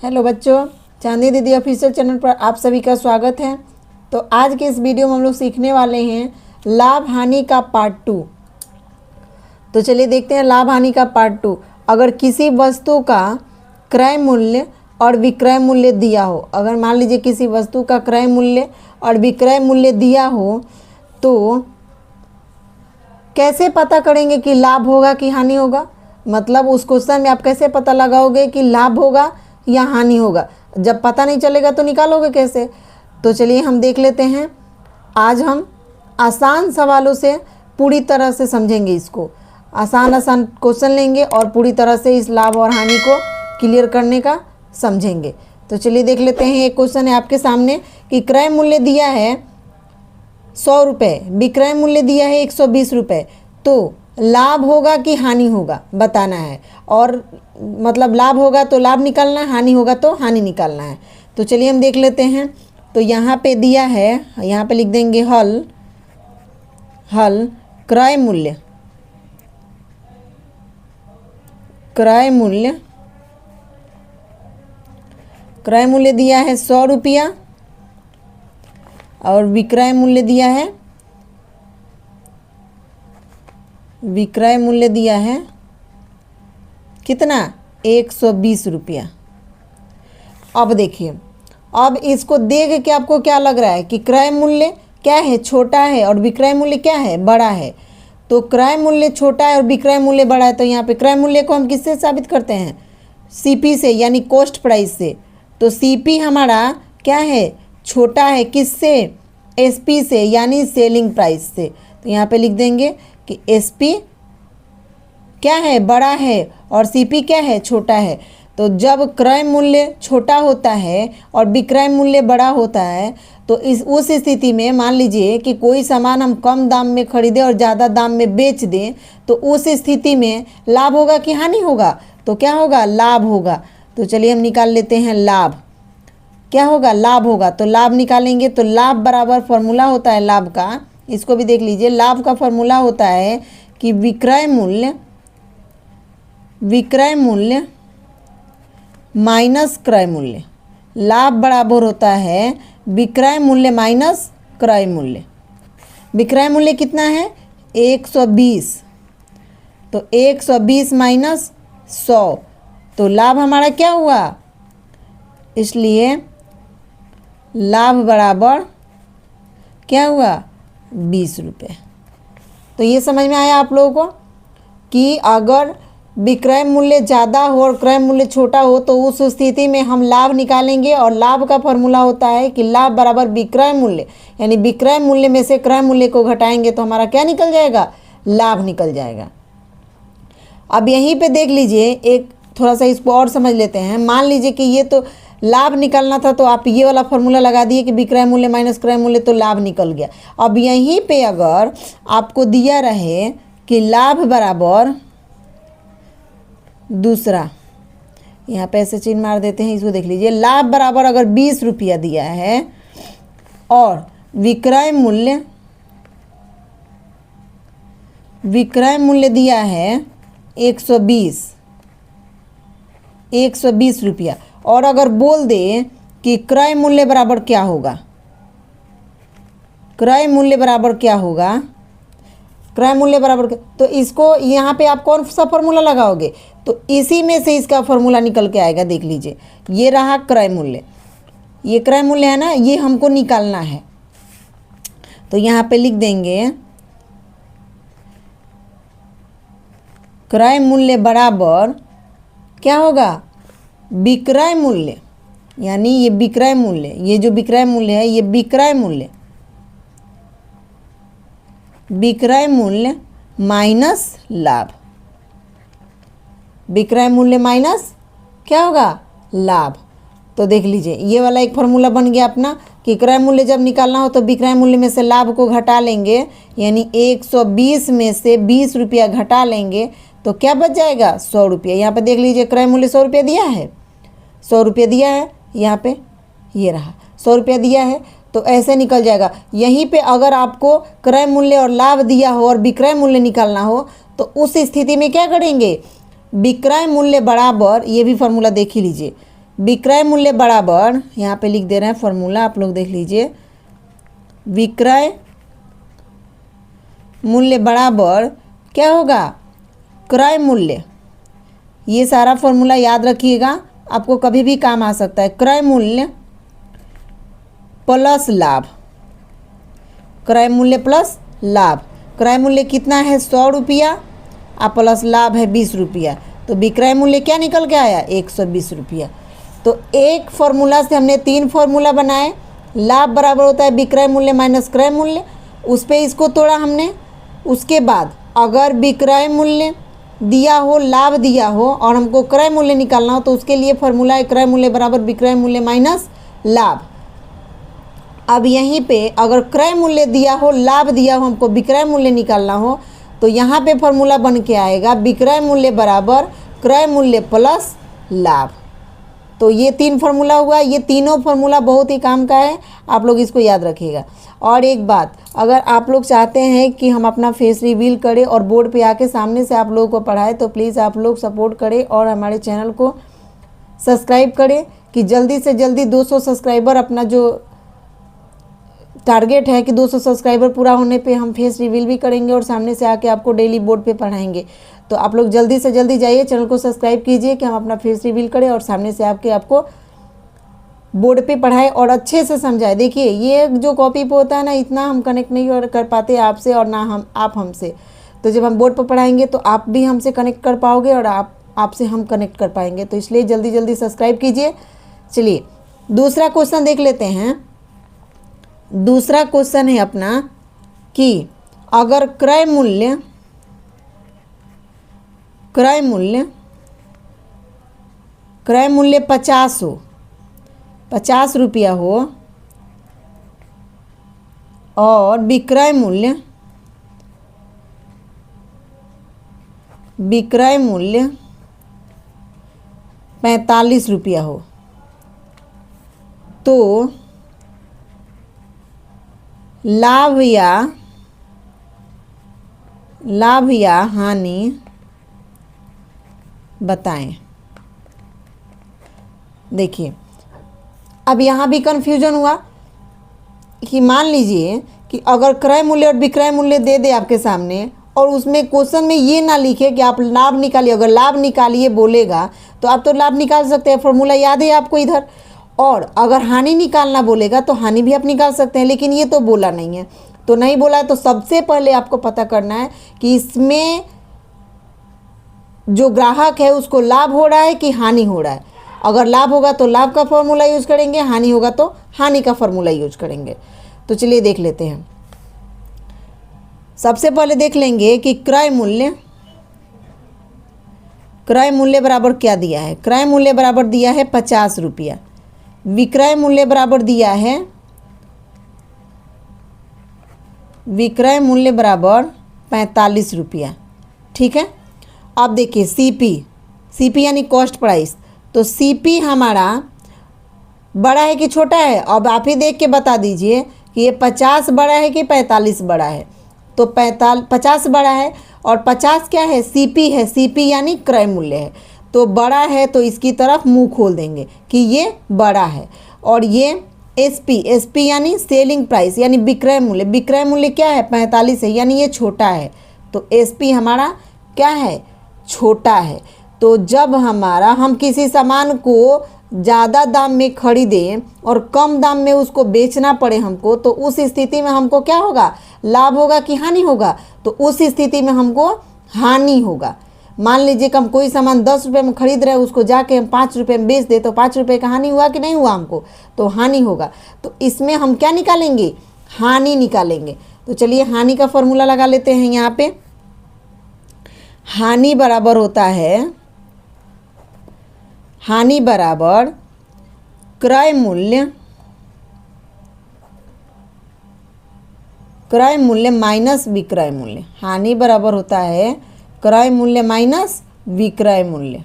Hello बच्चों, चांदी दीदी ऑफिशियल चैनल पर आप सभी का स्वागत है। तो आज के इस वीडियो में हम लोग सीखने वाले हैं लाभ हानि का पार्ट 2। तो चलिए देखते हैं लाभ हानि का पार्ट 2। अगर किसी वस्तु का क्रय मूल्य और विक्रय मूल्य दिया हो, अगर मान लीजिए किसी वस्तु का क्रय मूल्य और विक्रय मूल्य दिया हो तो कैसे पता करेंगे कि लाभ होगा कि हानि होगा। मतलब उस क्वेश्चन में आप कैसे पता लगाओगे कि लाभ होगा या हानि होगा। जब पता नहीं चलेगा तो निकालोगे कैसे। तो चलिए हम देख लेते हैं। आज हम आसान सवालों से पूरी तरह से समझेंगे इसको। आसान क्वेश्चन लेंगे और पूरी तरह से इस लाभ और हानि को क्लियर करने का समझेंगे। तो चलिए देख लेते हैं। एक क्वेश्चन है आपके सामने कि क्रय मूल्य दिया है 100 रुपये, विक्रय मूल्य दिया है 120 रुपये, तो लाभ होगा कि हानि होगा बताना है। और मतलब लाभ होगा तो लाभ निकालना है, हानि होगा तो हानि निकालना है। तो चलिए हम देख लेते हैं। तो यहाँ पे दिया है, यहाँ पे लिख देंगे हल क्रय मूल्य, क्रय मूल्य दिया है 100 रुपया और विक्रय मूल्य दिया है, विक्रय मूल्य दिया है कितना, 120 रुपया। अब देखिए, अब इसको देख के आपको क्या लग रहा है कि क्रय मूल्य क्या है, छोटा है, और विक्रय मूल्य क्या है, बड़ा है। तो क्रय मूल्य छोटा है और विक्रय मूल्य बड़ा है, तो यहाँ पे क्रय मूल्य को हम किससे साबित करते हैं, सीपी से, यानी कॉस्ट प्राइस से। तो सीपी हमारा क्या है, छोटा है, किससे, एसपी से, यानी सेलिंग प्राइस से। तो यहाँ पे लिख देंगे कि एसपी क्या है, बड़ा है, और सीपी क्या है, छोटा है। तो जब क्रय मूल्य छोटा होता है और विक्रय मूल्य बड़ा होता है तो उस स्थिति में मान लीजिए कि कोई सामान हम कम दाम में खरीदें और ज़्यादा दाम में बेच दें, तो उस स्थिति में लाभ होगा कि हानि होगा, तो क्या होगा, लाभ होगा। तो चलिए हम निकाल लेते हैं लाभ। क्या होगा, लाभ होगा। तो लाभ निकालेंगे तो लाभ बराबर फॉर्मूला होता है लाभ का, इसको भी देख लीजिए। लाभ का फॉर्मूला होता है कि विक्रय मूल्य माइनस क्रय मूल्य। लाभ बराबर होता है विक्रय मूल्य माइनस क्रय मूल्य। विक्रय मूल्य कितना है, 120, तो 120 माइनस 100, तो लाभ हमारा क्या हुआ, इसलिए लाभ बराबर क्या हुआ, 20 रुपये। तो ये समझ में आया आप लोगों को कि अगर विक्रय मूल्य ज़्यादा हो और क्रय मूल्य छोटा हो तो उस स्थिति में हम लाभ निकालेंगे, और लाभ का फॉर्मूला होता है कि लाभ बराबर विक्रय मूल्य, यानी विक्रय मूल्य में से क्रय मूल्य को घटाएंगे तो हमारा क्या निकल जाएगा, लाभ निकल जाएगा। अब यहीं पे देख लीजिए, एक थोड़ा सा इसको और समझ लेते हैं। मान लीजिए कि ये तो लाभ निकालना था, तो आप ये वाला फॉर्मूला लगा दिए कि विक्रय मूल्य माइनस क्रय मूल्य, तो लाभ निकल गया। अब यहीं पे अगर आपको दिया रहे कि लाभ बराबर दूसरा, यहाँ पे ऐसे चिन्ह मार देते हैं, इसको देख लीजिए। लाभ बराबर अगर 20 रुपया दिया है और विक्रय मूल्य दिया है 120 रुपया, और अगर बोल दे कि क्रय मूल्य बराबर क्या होगा, क्रय मूल्य बराबर क्या होगा, क्रय मूल्य बराबर, तो इसको यहाँ पे आप कौन सा फॉर्मूला लगाओगे, तो इसी में से इसका फॉर्मूला निकल के आएगा। देख लीजिए, ये रहा क्रय मूल्य, ये क्रय मूल्य है ना, ये हमको निकालना है। तो यहाँ पे लिख देंगे क्रय मूल्य बराबर क्या होगा, विक्रय मूल्य, यानी ये विक्रय मूल्य, ये जो विक्रय मूल्य है ये विक्रय मूल्य माइनस लाभ, विक्रय मूल्य माइनस क्या होगा, लाभ। तो देख लीजिए, ये वाला एक फॉर्मूला बन गया अपना कि क्रय मूल्य जब निकालना हो तो विक्रय मूल्य में से लाभ को घटा लेंगे, यानी 120 में से 20 रुपया घटा लेंगे तो क्या बच जाएगा, 100 रुपया। यहाँ पे देख लीजिए, क्रय मूल्य 100 रुपया दिया है, 100 रुपया दिया है, यहाँ पे ये रहा 100 रुपया दिया है, तो ऐसे निकल जाएगा। यहीं पे अगर आपको क्रय मूल्य और लाभ दिया हो और विक्रय मूल्य निकालना हो तो उस स्थिति में क्या करेंगे, विक्रय मूल्य बराबर, ये भी फॉर्मूला देख ही लीजिए, विक्रय मूल्य बराबर, यहाँ पे लिख दे रहे हैं फॉर्मूला, आप लोग देख लीजिए। विक्रय मूल्य बराबर क्या होगा, क्रय मूल्य। ये सारा फॉर्मूला याद रखिएगा, आपको कभी भी काम आ सकता है। क्रय मूल्य प्लस लाभ, क्रय मूल्य प्लस लाभ। क्रय मूल्य कितना है, 100 रुपया, और प्लस लाभ है 20 रुपया, तो विक्रय मूल्य क्या निकल के आया, 120 रुपया। तो एक फॉर्मूला से हमने 3 फॉर्मूला बनाए। लाभ बराबर होता है विक्रय मूल्य माइनस क्रय मूल्य, उस पर इसको तोड़ा हमने। उसके बाद अगर विक्रय मूल्य दिया हो, लाभ दिया हो और हमको क्रय मूल्य निकालना हो, तो उसके लिए फॉर्मूला है क्रय मूल्य बराबर विक्रय मूल्य माइनस लाभ। अब यहीं पे अगर क्रय मूल्य दिया हो, लाभ दिया हो, हमको विक्रय मूल्य निकालना हो, तो यहाँ पे फॉर्मूला बन के आएगा विक्रय मूल्य बराबर क्रय मूल्य प्लस लाभ। तो ये 3 फार्मूला हुआ। ये तीनों फार्मूला बहुत ही काम का है, आप लोग इसको याद रखिएगा। और एक बात, अगर आप लोग चाहते हैं कि हम अपना फेस रिवील करें और बोर्ड पे आके सामने से आप लोगों को पढ़ाएं, तो प्लीज़ आप लोग सपोर्ट करें और हमारे चैनल को सब्सक्राइब करें कि जल्दी से जल्दी 200 सब्सक्राइबर, अपना जो टारगेट है कि 200 सब्सक्राइबर पूरा होने पे हम फेस रिवील भी करेंगे और सामने से आके आपको डेली बोर्ड पे पढ़ाएंगे। तो आप लोग जल्दी से जल्दी जाइए, चैनल को सब्सक्राइब कीजिए कि हम अपना फेस रिवील करें और सामने से आके आपको बोर्ड पे पढ़ाए और अच्छे से समझाए। देखिए ये जो कॉपी पे होता है ना, इतना हम कनेक्ट नहीं कर पाते आपसे और ना आप हमसे। तो जब हम बोर्ड पर पढ़ाएंगे तो आप भी हमसे कनेक्ट कर पाओगे और आपसे हम कनेक्ट कर पाएंगे। तो इसलिए जल्दी जल्दी सब्सक्राइब कीजिए। चलिए दूसरा क्वेश्चन देख लेते हैं। दूसरा क्वेश्चन है अपना कि अगर क्रय मूल्य 50 हो, 50 रुपया हो और विक्रय मूल्य 45 रुपया हो, तो लाभ या हानि बताएं। देखिए अब यहाँ भी कन्फ्यूजन हुआ कि मान लीजिए कि अगर क्रय मूल्य और विक्रय मूल्य दे दे आपके सामने और उसमें क्वेश्चन में ये ना लिखे कि आप लाभ निकालिए। अगर लाभ निकालिए बोलेगा तो आप तो लाभ निकाल सकते हैं, फॉर्मूला याद है आपको इधर। और अगर हानि निकालना बोलेगा तो हानि भी आप निकाल सकते हैं, लेकिन ये तो बोला नहीं है। तो नहीं बोला है तो सबसे पहले आपको पता करना है कि इसमें जो ग्राहक है उसको लाभ हो रहा है कि हानि हो रहा है। अगर लाभ होगा तो लाभ का फॉर्मूला यूज करेंगे, हानि होगा तो हानि का फॉर्मूला यूज करेंगे। तो चलिए देख लेते हैं। सबसे पहले देख लेंगे कि क्रय मूल्य बराबर क्या दिया है। क्रय मूल्य बराबर दिया है 50 रुपया, विक्रय मूल्य बराबर दिया है, विक्रय मूल्य बराबर 45 रुपया। ठीक है। अब देखिए सीपी यानी कॉस्ट प्राइस, तो सीपी हमारा बड़ा है कि छोटा है। अब आप ही देख के बता दीजिए कि ये 50 बड़ा है कि 45 बड़ा है। तो 50 बड़ा है और 50 क्या है, सीपी है। सीपी यानी क्रय मूल्य है, तो बड़ा है तो इसकी तरफ मुंह खोल देंगे कि ये बड़ा है। और ये एसपी यानी सेलिंग प्राइस यानी विक्रय मूल्य। विक्रय मूल्य क्या है, 45 है, यानी ये छोटा है। तो एसपी हमारा क्या है, छोटा है। तो जब हम किसी सामान को ज़्यादा दाम में खरीदें और कम दाम में उसको बेचना पड़े हमको, तो उस स्थिति में हमको क्या होगा, लाभ होगा कि हानि होगा। तो उस स्थिति में हमको हानि होगा। मान लीजिए कि हम कोई सामान 10 रुपये में खरीद रहे हैं, उसको जाके हम 5 रुपये में बेच दे, तो 5 रुपये का हानि हुआ कि नहीं हुआ हमको, तो हानि होगा। तो इसमें हम क्या निकालेंगे, हानि निकालेंगे। तो चलिए हानि का फॉर्मूला लगा लेते हैं। यहाँ पे हानि बराबर होता है, हानि बराबर क्रय मूल्य माइनस विक्रय मूल्य। हानि बराबर होता है क्रय मूल्य माइनस विक्रय मूल्य।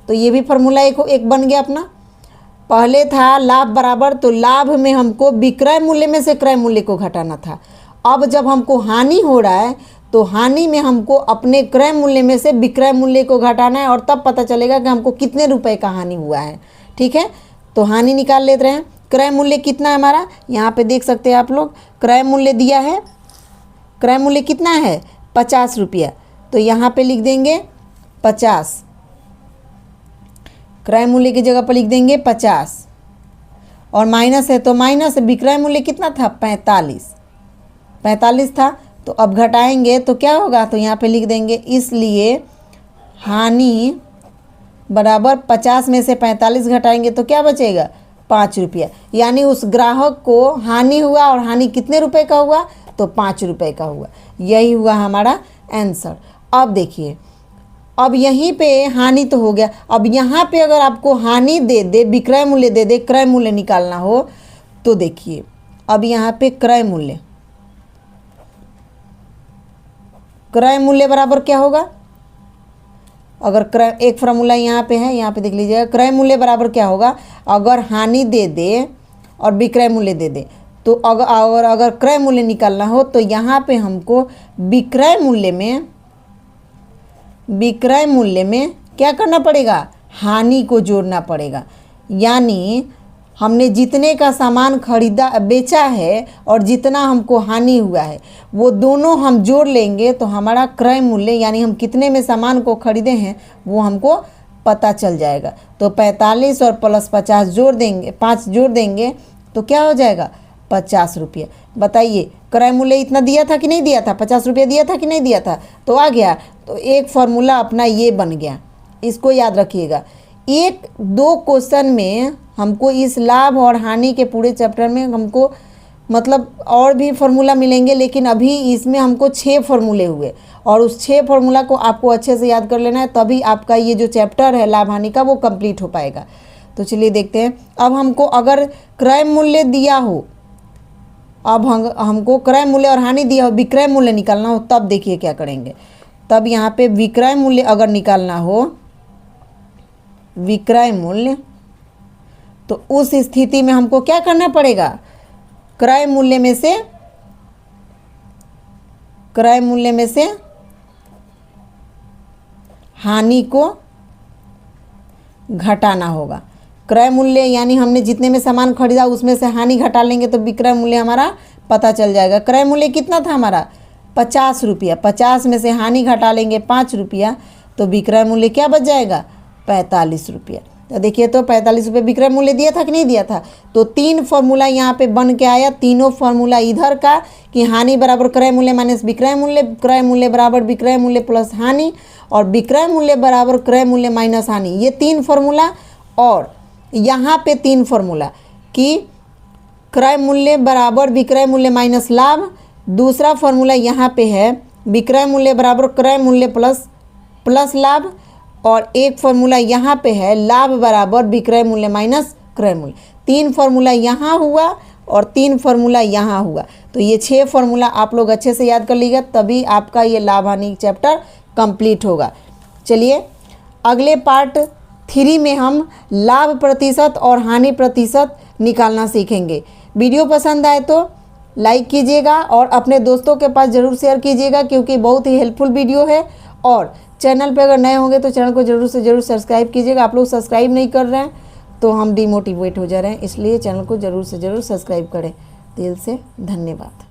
तो ये भी फॉर्मूला एक बन गया अपना। पहले था लाभ बराबर, तो लाभ में हमको विक्रय मूल्य में से क्रय मूल्य को घटाना था। अब जब हमको हानि हो रहा है तो हानि में हमको अपने क्रय मूल्य में से विक्रय मूल्य को घटाना है और तब पता चलेगा कि हमको कितने रुपए का हानि हुआ है। ठीक है, तो हानि निकाल लेते हैं। क्रय मूल्य कितना है हमारा, यहाँ पे देख सकते हैं आप लोग, क्रय मूल्य दिया है। क्रय मूल्य कितना है 50 रुपया, तो यहाँ पे लिख देंगे 50, क्रय मूल्य की जगह पर लिख देंगे 50 और माइनस है तो माइनस, विक्रय मूल्य कितना था 45 था। तो अब घटाएंगे तो क्या होगा, तो यहाँ पे लिख देंगे इसलिए हानि बराबर 50 में से 45 घटाएंगे तो क्या बचेगा 5 रुपया। यानी उस ग्राहक को हानि हुआ और हानि कितने रुपए का हुआ, तो 5 रुपए का हुआ। यही हुआ हमारा आंसर। अब देखिए, अब यहीं पे हानि तो हो गया, अब यहाँ पे अगर आपको हानि दे दे, विक्रय मूल्य दे दे, क्रय मूल्य निकालना हो तो देखिए अब यहाँ पे क्रय मूल्य बराबर क्या होगा, अगर क्रय, एक फॉर्मूला यहाँ पे है, यहाँ पे देख लीजिएगा, क्रय मूल्य बराबर क्या होगा, अगर हानि दे दे और विक्रय मूल्य दे दे तो अगर क्रय मूल्य निकालना हो तो यहाँ पे हमको विक्रय मूल्य में क्या करना पड़ेगा, हानि को जोड़ना पड़ेगा। यानी हमने जितने का सामान खरीदा बेचा है और जितना हमको हानि हुआ है वो दोनों हम जोड़ लेंगे तो हमारा क्रय मूल्य, यानी हम कितने में सामान को खरीदे हैं वो हमको पता चल जाएगा। तो 45 और प्लस 50 जोड़ देंगे, 5 जोड़ देंगे तो क्या हो जाएगा 50 रुपये। बताइए क्रय मूल्य इतना दिया था कि नहीं दिया था, 50 रुपये दिया था कि नहीं दिया था, तो आ गया। तो एक फॉर्मूला अपना ये बन गया, इसको याद रखिएगा। 1-2 क्वेश्चन में हमको इस लाभ और हानि के पूरे चैप्टर में हमको मतलब और भी फार्मूला मिलेंगे, लेकिन अभी इसमें हमको 6 फार्मूले हुए और उस 6 फार्मूला को आपको अच्छे से याद कर लेना है, तभी आपका ये जो चैप्टर है लाभ हानि का वो कंप्लीट हो पाएगा। तो चलिए देखते हैं। अब हमको अगर क्रय मूल्य दिया हो, अब हमको क्रय मूल्य और हानि दिया हो, विक्रय मूल्य निकालना हो, तब देखिए क्या करेंगे। तब यहाँ पे विक्रय मूल्य अगर निकालना हो, विक्रय मूल्य, तो उस स्थिति में हमको क्या करना पड़ेगा, क्रय मूल्य में से हानि को घटाना होगा। क्रय मूल्य यानी हमने जितने में सामान खरीदा उसमें से हानि घटा लेंगे तो विक्रय मूल्य हमारा पता चल जाएगा। क्रय मूल्य कितना था हमारा 50 रुपया, 50 में से हानि घटा लेंगे 5 रुपया तो विक्रय मूल्य क्या बच जाएगा 45 रुपया। तो देखिए तो 45 रुपये विक्रय मूल्य दिया था कि नहीं दिया था। तो 3 फार्मूला यहाँ पे बन के आया, तीनों फार्मूला इधर का कि हानि बराबर क्रय मूल्य माइनस विक्रय मूल्य, क्रय मूल्य बराबर विक्रय मूल्य प्लस हानि और विक्रय मूल्य बराबर क्रय मूल्य माइनस हानि, ये 3 फार्मूला। और यहाँ पे 3 फार्मूला कि क्रय मूल्य बराबर विक्रय मूल्य माइनस लाभ, दूसरा फार्मूला यहाँ पे है विक्रय मूल्य बराबर क्रय मूल्य प्लस लाभ, और एक फार्मूला यहाँ पे है लाभ बराबर विक्रय मूल्य माइनस क्रय मूल्य। 3 फार्मूला यहाँ हुआ और 3 फार्मूला यहाँ हुआ। तो ये 6 फार्मूला आप लोग अच्छे से याद कर लीजिएगा, तभी आपका ये लाभ हानि चैप्टर कंप्लीट होगा। चलिए अगले पार्ट 3 में हम लाभ प्रतिशत और हानि प्रतिशत निकालना सीखेंगे। वीडियो पसंद आए तो लाइक कीजिएगा और अपने दोस्तों के पास ज़रूर शेयर कीजिएगा, क्योंकि बहुत ही हेल्पफुल वीडियो है। और चैनल पे अगर नए होंगे तो चैनल को ज़रूर से ज़रूर सब्सक्राइब कीजिएगा। आप लोग सब्सक्राइब नहीं कर रहे हैं तो हम डिमोटिवेट हो जा रहे हैं, इसलिए चैनल को ज़रूर से ज़रूर सब्सक्राइब करें। दिल से धन्यवाद।